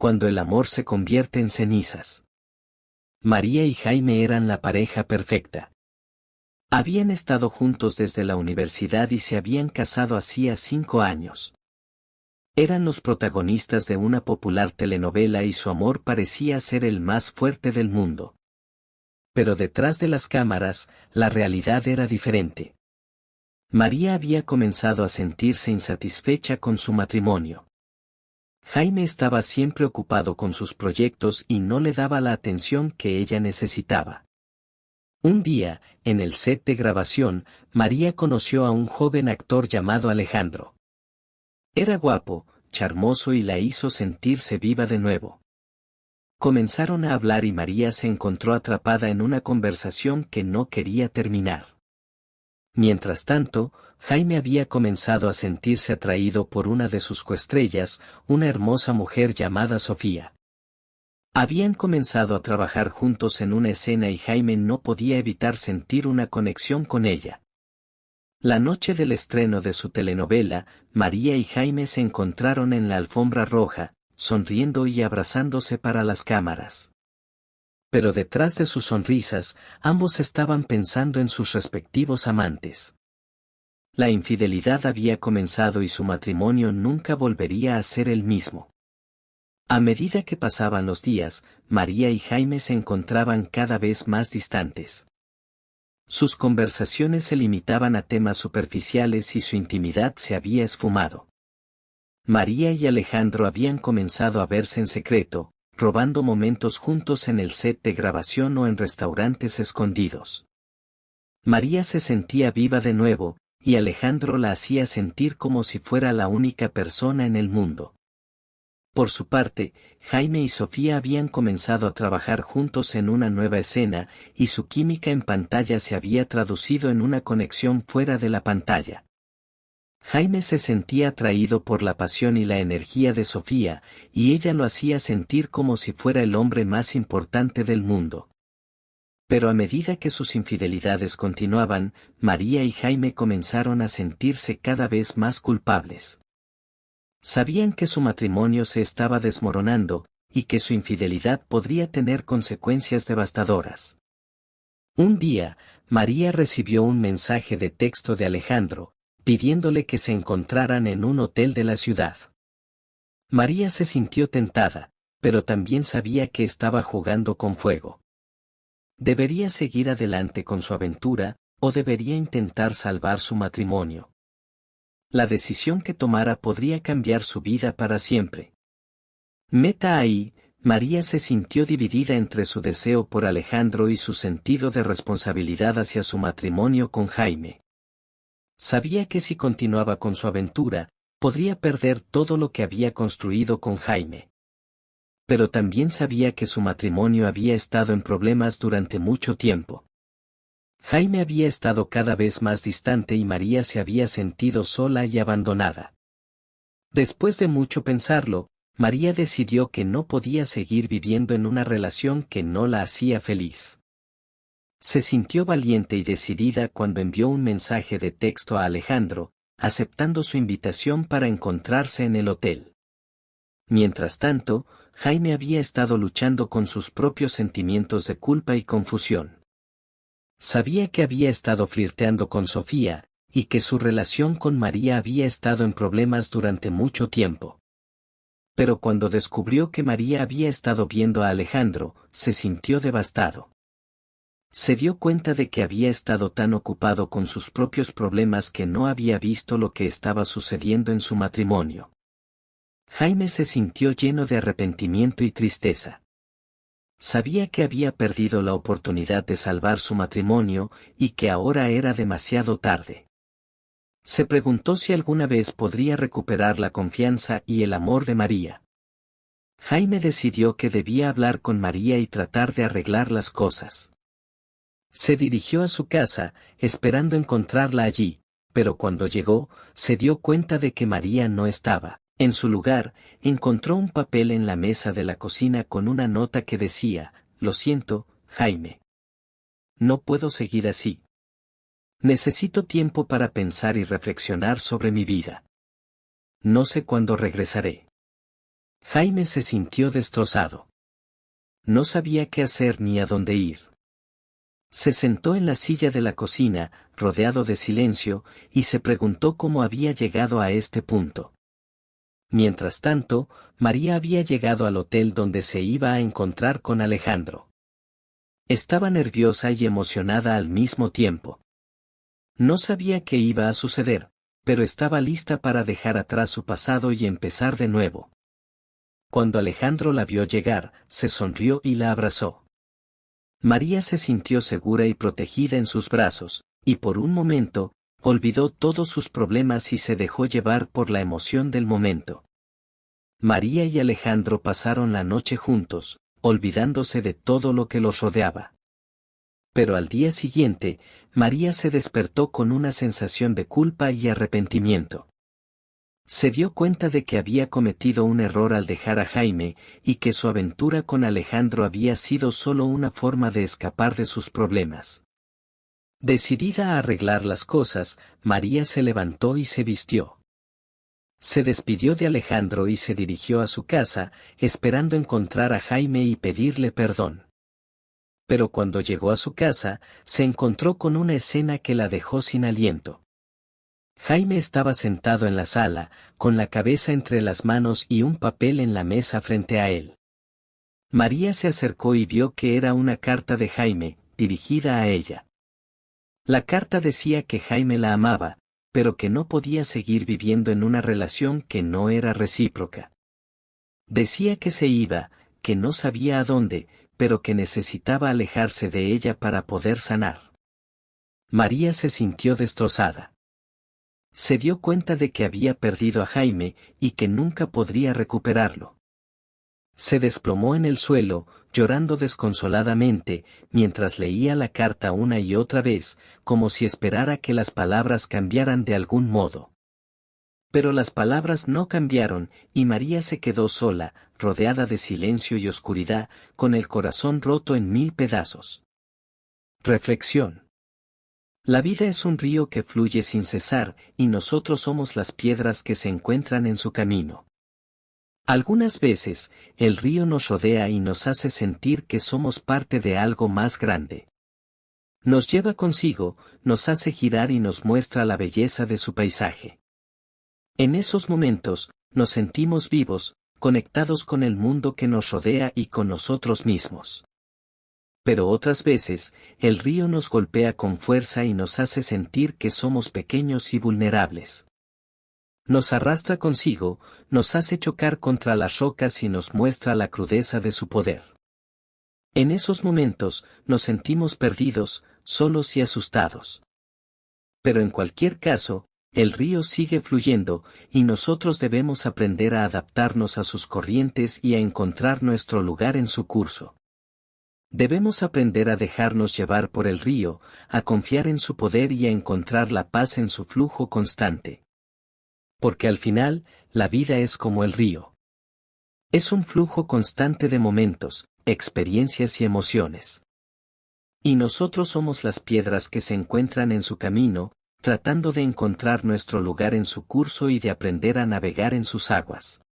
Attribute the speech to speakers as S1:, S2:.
S1: cuando el amor se convierte en cenizas. María y Jaime eran la pareja perfecta. Habían estado juntos desde la universidad y se habían casado hacía 5 años. Eran los protagonistas de una popular telenovela y su amor parecía ser el más fuerte del mundo. Pero detrás de las cámaras, la realidad era diferente. María había comenzado a sentirse insatisfecha con su matrimonio. Jaime estaba siempre ocupado con sus proyectos y no le daba la atención que ella necesitaba. Un día, en el set de grabación, María conoció a un joven actor llamado Alejandro. Era guapo, charmoso y la hizo sentirse viva de nuevo. Comenzaron a hablar y María se encontró atrapada en una conversación que no quería terminar. Mientras tanto, Jaime había comenzado a sentirse atraído por una de sus coestrellas, una hermosa mujer llamada Sofía. Habían comenzado a trabajar juntos en una escena y Jaime no podía evitar sentir una conexión con ella. La noche del estreno de su telenovela, María y Jaime se encontraron en la alfombra roja, sonriendo y abrazándose para las cámaras. Pero detrás de sus sonrisas, ambos estaban pensando en sus respectivos amantes. La infidelidad había comenzado y su matrimonio nunca volvería a ser el mismo. A medida que pasaban los días, María y Jaime se encontraban cada vez más distantes. Sus conversaciones se limitaban a temas superficiales y su intimidad se había esfumado. María y Alejandro habían comenzado a verse en secreto, robando momentos juntos en el set de grabación o en restaurantes escondidos. María se sentía viva de nuevo, y Alejandro la hacía sentir como si fuera la única persona en el mundo. Por su parte, Jaime y Sofía habían comenzado a trabajar juntos en una nueva escena, y su química en pantalla se había traducido en una conexión fuera de la pantalla. Jaime se sentía atraído por la pasión y la energía de Sofía, y ella lo hacía sentir como si fuera el hombre más importante del mundo. Pero a medida que sus infidelidades continuaban, María y Jaime comenzaron a sentirse cada vez más culpables. Sabían que su matrimonio se estaba desmoronando, y que su infidelidad podría tener consecuencias devastadoras. Un día, María recibió un mensaje de texto de Alejandro, pidiéndole que se encontraran en un hotel de la ciudad. María se sintió tentada, pero también sabía que estaba jugando con fuego. ¿Debería seguir adelante con su aventura, o debería intentar salvar su matrimonio? La decisión que tomara podría cambiar su vida para siempre. Meta ahí, María se sintió dividida entre su deseo por Alejandro y su sentido de responsabilidad hacia su matrimonio con Jaime. Sabía que si continuaba con su aventura, podría perder todo lo que había construido con Jaime. Pero también sabía que su matrimonio había estado en problemas durante mucho tiempo. Jaime había estado cada vez más distante y María se había sentido sola y abandonada. Después de mucho pensarlo, María decidió que no podía seguir viviendo en una relación que no la hacía feliz. Se sintió valiente y decidida cuando envió un mensaje de texto a Alejandro, aceptando su invitación para encontrarse en el hotel. Mientras tanto, Jaime había estado luchando con sus propios sentimientos de culpa y confusión. Sabía que había estado flirteando con Sofía, y que su relación con María había estado en problemas durante mucho tiempo. Pero cuando descubrió que María había estado viendo a Alejandro, se sintió devastado. Se dio cuenta de que había estado tan ocupado con sus propios problemas que no había visto lo que estaba sucediendo en su matrimonio. Jaime se sintió lleno de arrepentimiento y tristeza. Sabía que había perdido la oportunidad de salvar su matrimonio y que ahora era demasiado tarde. Se preguntó si alguna vez podría recuperar la confianza y el amor de María. Jaime decidió que debía hablar con María y tratar de arreglar las cosas. Se dirigió a su casa, esperando encontrarla allí, pero cuando llegó, se dio cuenta de que María no estaba. En su lugar, encontró un papel en la mesa de la cocina con una nota que decía: «Lo siento, Jaime. No puedo seguir así. Necesito tiempo para pensar y reflexionar sobre mi vida. No sé cuándo regresaré. Jaime se sintió destrozado. No sabía qué hacer ni a dónde ir. Se sentó en la silla de la cocina, rodeado de silencio, y se preguntó cómo había llegado a este punto. Mientras tanto, María había llegado al hotel donde se iba a encontrar con Alejandro. Estaba nerviosa y emocionada al mismo tiempo. No sabía qué iba a suceder, pero estaba lista para dejar atrás su pasado y empezar de nuevo. Cuando Alejandro la vio llegar, se sonrió y la abrazó. María se sintió segura y protegida en sus brazos, y por un momento, olvidó todos sus problemas y se dejó llevar por la emoción del momento. María y Alejandro pasaron la noche juntos, olvidándose de todo lo que los rodeaba. Pero al día siguiente, María se despertó con una sensación de culpa y arrepentimiento. Se dio cuenta de que había cometido un error al dejar a Jaime, y que su aventura con Alejandro había sido solo una forma de escapar de sus problemas. Decidida a arreglar las cosas, María se levantó y se vistió. Se despidió de Alejandro y se dirigió a su casa, esperando encontrar a Jaime y pedirle perdón. Pero cuando llegó a su casa, se encontró con una escena que la dejó sin aliento. Jaime estaba sentado en la sala, con la cabeza entre las manos y un papel en la mesa frente a él. María se acercó y vio que era una carta de Jaime, dirigida a ella. La carta decía que Jaime la amaba, pero que no podía seguir viviendo en una relación que no era recíproca. Decía que se iba, que no sabía a dónde, pero que necesitaba alejarse de ella para poder sanar. María se sintió destrozada. Se dio cuenta de que había perdido a Jaime y que nunca podría recuperarlo. Se desplomó en el suelo, llorando desconsoladamente, mientras leía la carta una y otra vez, como si esperara que las palabras cambiaran de algún modo. Pero las palabras no cambiaron, y María se quedó sola, rodeada de silencio y oscuridad, con el corazón roto en 1000 pedazos. Reflexión. La vida es un río que fluye sin cesar, y nosotros somos las piedras que se encuentran en su camino. Algunas veces, el río nos rodea y nos hace sentir que somos parte de algo más grande. Nos lleva consigo, nos hace girar y nos muestra la belleza de su paisaje. En esos momentos, nos sentimos vivos, conectados con el mundo que nos rodea y con nosotros mismos. Pero otras veces, el río nos golpea con fuerza y nos hace sentir que somos pequeños y vulnerables. Nos arrastra consigo, nos hace chocar contra las rocas y nos muestra la crudeza de su poder. En esos momentos, nos sentimos perdidos, solos y asustados. Pero en cualquier caso, el río sigue fluyendo, y nosotros debemos aprender a adaptarnos a sus corrientes y a encontrar nuestro lugar en su curso. Debemos aprender a dejarnos llevar por el río, a confiar en su poder y a encontrar la paz en su flujo constante. Porque al final, la vida es como el río. Es un flujo constante de momentos, experiencias y emociones. Y nosotros somos las piedras que se encuentran en su camino, tratando de encontrar nuestro lugar en su curso y de aprender a navegar en sus aguas.